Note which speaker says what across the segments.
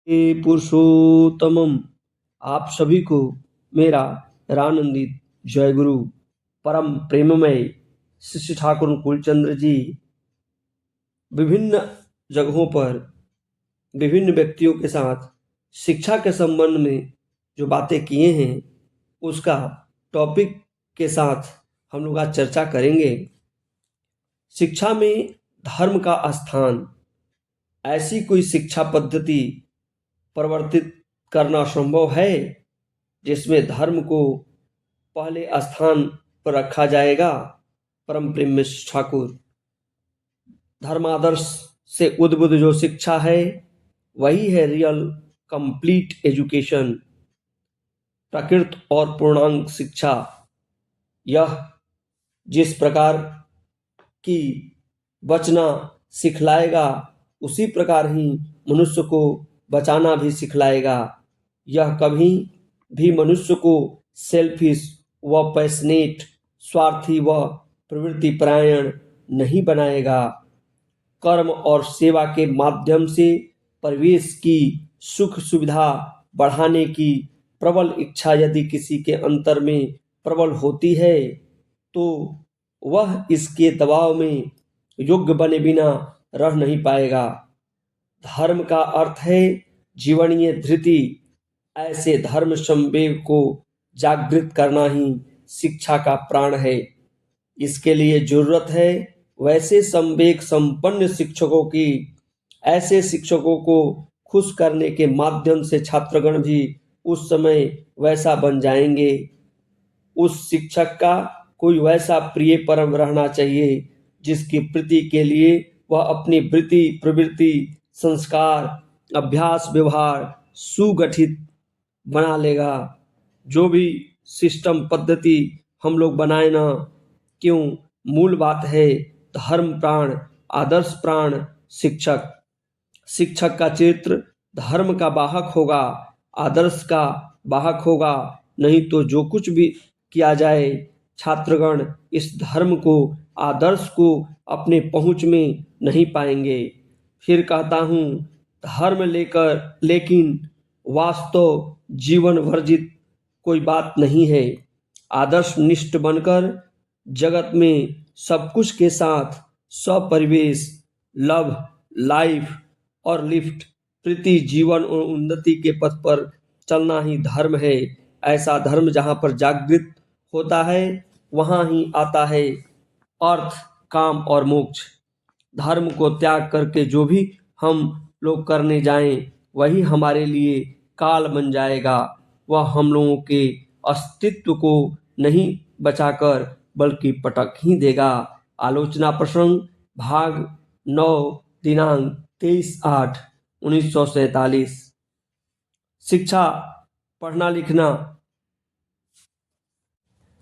Speaker 1: हे पुरुषोत्तमम, आप सभी को मेरा रानंदित जय गुरु। परम प्रेममय शिष्य ठाकुर कुलचंद्र जी विभिन्न जगहों पर विभिन्न व्यक्तियों के साथ शिक्षा के संबंध में जो बातें किए हैं उसका टॉपिक के साथ हम लोग आज चर्चा करेंगे। शिक्षा में धर्म का स्थान, ऐसी कोई शिक्षा पद्धति परिवर्तित करना संभव है जिसमें धर्म को पहले स्थान पर रखा जाएगा। परम प्रेम ठाकुर, धर्मादर्श से उद्बुद्ध जो शिक्षा है वही है रियल कंप्लीट एजुकेशन, प्रकृत और पूर्णांग शिक्षा। यह जिस प्रकार की बचना सिखलाएगा उसी प्रकार ही मनुष्य को बचाना भी सिखलाएगा। यह कभी भी मनुष्य को सेल्फिश व पैशनेट, स्वार्थी व प्रवृत्ति परायण नहीं बनाएगा। कर्म और सेवा के माध्यम से परिवेश की सुख सुविधा बढ़ाने की प्रबल इच्छा यदि किसी के अंतर में प्रबल होती है तो वह इसके दबाव में योग्य बने बिना रह नहीं पाएगा। धर्म का अर्थ है जीवनीय धृति। ऐसे धर्म संवेग को जागृत करना ही शिक्षा का प्राण है। इसके लिए जरूरत है वैसे संवेग संपन्न शिक्षकों की। ऐसे शिक्षकों को खुश करने के माध्यम से छात्रगण भी उस समय वैसा बन जाएंगे। उस शिक्षक का कोई वैसा प्रिय परम रहना चाहिए जिसकी प्रीति के लिए वह अपनी वृत्ति, प्रवृत्ति, संस्कार, अभ्यास, व्यवहार सुगठित बना लेगा। जो भी सिस्टम पद्धति हम लोग बनाए ना क्यों, मूल बात है धर्म प्राण, आदर्श प्राण शिक्षक। शिक्षक का चरित्र धर्म का वाहक होगा, आदर्श का वाहक होगा। नहीं तो जो कुछ भी किया जाए छात्रगण इस धर्म को, आदर्श को अपने पहुंच में नहीं पाएंगे। फिर कहता हूँ धर्म लेकर लेकिन वास्तव जीवन वर्जित कोई बात नहीं है। आदर्श निष्ठ बनकर जगत में सब कुछ के साथ स्वपरिवेश, लव, लाइफ और लिफ्ट, प्रीति, जीवन और उन्नति के पथ पर चलना ही धर्म है। ऐसा धर्म जहाँ पर जागृत होता है वहाँ ही आता है अर्थ, काम और मोक्ष। धर्म को त्याग करके जो भी हम लोग करने जाएं वही हमारे लिए काल बन जाएगा। वह हम लोगों के अस्तित्व को नहीं बचाकर बल्कि पटक ही देगा। आलोचना प्रसंग भाग 9 दिनांक 23/8/1947। शिक्षा पढ़ना लिखना,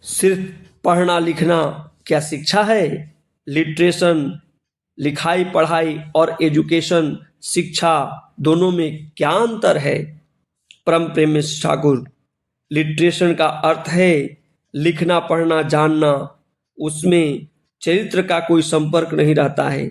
Speaker 1: सिर्फ पढ़ना लिखना क्या शिक्षा है? लिटरेशन, लिखाई पढ़ाई और एजुकेशन, शिक्षा, दोनों में क्या अंतर है? परम प्रेम ठाकुर, लिटरेशन का अर्थ है लिखना पढ़ना जानना। उसमें चरित्र का कोई संपर्क नहीं रहता है।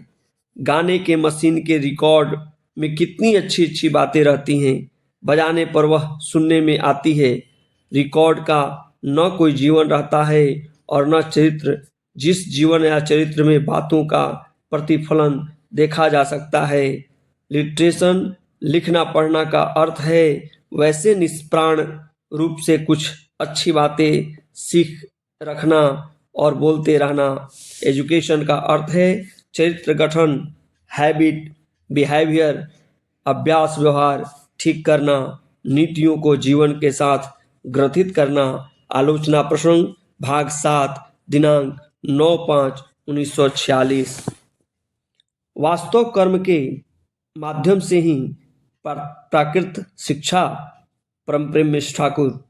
Speaker 1: गाने के मशीन के रिकॉर्ड में कितनी अच्छी अच्छी बातें रहती हैं, बजाने पर वह सुनने में आती है। रिकॉर्ड का न कोई जीवन रहता है और न चरित्र। जिस जीवन या चरित्र में बातों का प्रतिफलन देखा जा सकता है। लिटरेशन, लिखना पढ़ना का अर्थ है वैसे निष्प्राण रूप से कुछ अच्छी बातें सीख रखना और बोलते रहना। एजुकेशन का अर्थ है चरित्र गठन, हैबिट, बिहेवियर, अभ्यास, व्यवहार ठीक करना, नीतियों को जीवन के साथ ग्रथित करना। आलोचना प्रसंग भाग 7 दिनांक 9/5/1946। वास्तव कर्म के माध्यम से ही प्राकृत शिक्षा। परम प्रेम ठाकुर,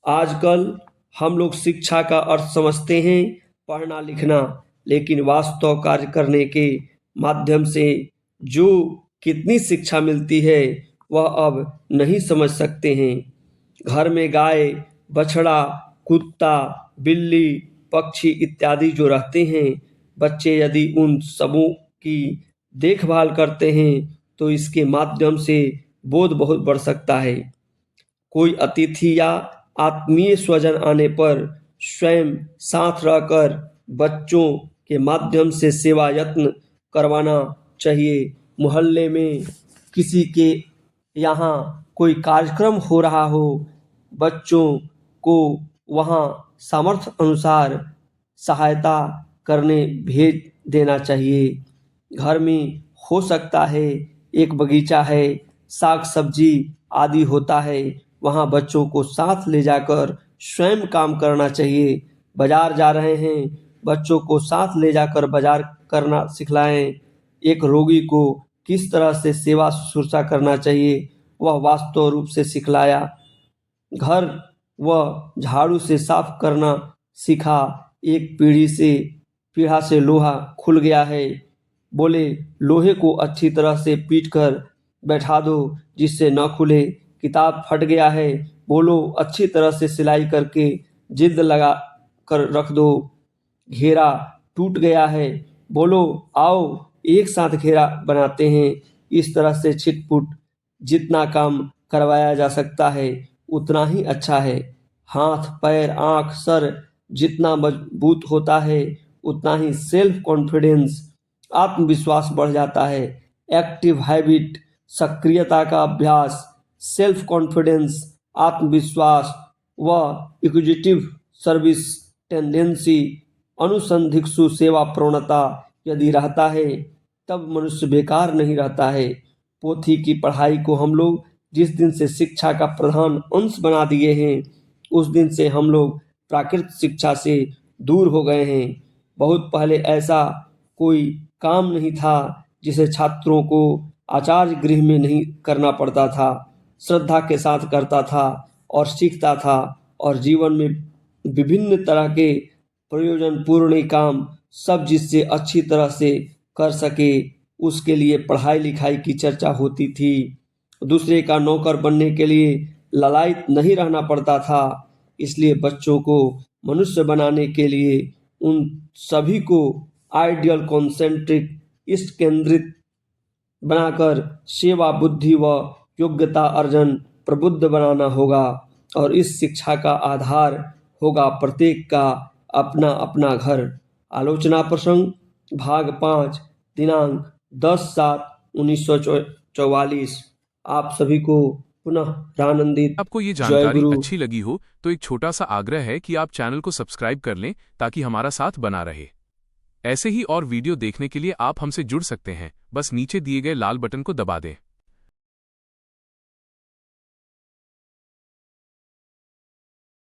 Speaker 1: आजकल हम लोग शिक्षा का अर्थ समझते हैं पढ़ना लिखना, लेकिन वास्तव कार्य करने के माध्यम से जो कितनी शिक्षा मिलती है वह अब नहीं समझ सकते हैं। घर में गाय, बछड़ा, कुत्ता, बिल्ली, पक्षी इत्यादि जो रहते हैं, बच्चे यदि उन सबों की देखभाल करते हैं तो इसके माध्यम से बोध बहुत बढ़ सकता है। कोई अतिथि या आत्मीय स्वजन आने पर स्वयं साथ रहकर बच्चों के माध्यम से सेवा यत्न करवाना चाहिए। मोहल्ले में किसी के यहाँ कोई कार्यक्रम हो रहा हो, बच्चों को वहाँ सामर्थ्य अनुसार सहायता करने भेज देना चाहिए। घर में हो सकता है एक बगीचा है, साग सब्जी आदि होता है, वहाँ बच्चों को साथ ले जाकर स्वयं काम करना चाहिए। बाजार जा रहे हैं, बच्चों को साथ ले जाकर बाजार करना सिखलाएं। एक रोगी को किस तरह से सेवा शुश्रूषा करना चाहिए वह वास्तव रूप से सिखलाया। घर व झाड़ू से साफ करना सीखा। एक पीढ़ा से लोहा खुल गया है, बोले लोहे को अच्छी तरह से पीट कर बैठा दो जिससे न खुले। किताब फट गया है, बोलो अच्छी तरह से सिलाई करके जिल्द लगा कर रख दो। घेरा टूट गया है, बोलो आओ एक साथ घेरा बनाते हैं। इस तरह से छिटपुट जितना काम करवाया जा सकता है उतना ही अच्छा है। हाथ पैर आँख सर जितना मजबूत होता है उतना ही सेल्फ कॉन्फिडेंस आत्मविश्वास बढ़ जाता है। एक्टिव हैबिट सक्रियता का अभ्यास, सेल्फ कॉन्फिडेंस आत्मविश्वास व एग्जीक्यूटिव सर्विस टेंडेंसी अनुसंधित्सु सेवा प्रवणता यदि रहता है तब मनुष्य बेकार नहीं रहता है। पोथी की पढ़ाई को हम लोग जिस दिन से शिक्षा का प्रधान अंश बना दिए हैं उस दिन से हम लोग प्राकृतिक शिक्षा से दूर हो गए हैं। बहुत पहले ऐसा कोई काम नहीं था जिसे छात्रों को आचार्य गृह में नहीं करना पड़ता था। श्रद्धा के साथ करता था और सीखता था और जीवन में विभिन्न तरह के प्रयोजनपूर्ण काम सब जिससे अच्छी तरह से कर सके उसके लिए पढ़ाई लिखाई की चर्चा होती थी। दूसरे का नौकर बनने के लिए ललायत नहीं रहना पड़ता था। इसलिए बच्चों को मनुष्य बनाने के लिए उन सभी को आइडियल कॉन्सेंट्रिक इष्ट केंद्रित बनाकर सेवा बुद्धि व योग्यता अर्जन प्रबुद्ध बनाना होगा। और इस शिक्षा का आधार होगा प्रत्येक का अपना अपना घर। आलोचना प्रसंग भाग 5 दिनांक 10/7/1944। आप सभी को पुनः रानंदित।
Speaker 2: आपको ये
Speaker 1: जय
Speaker 2: जानकारी
Speaker 1: गुरु।
Speaker 2: अच्छी लगी हो तो एक छोटा सा आग्रह है कि आप चैनल को सब्सक्राइब कर लें ताकि हमारा साथ बना रहे। ऐसे ही और वीडियो देखने के लिए आप हमसे जुड़ सकते हैं, बस नीचे दिए गए लाल बटन को दबा दें।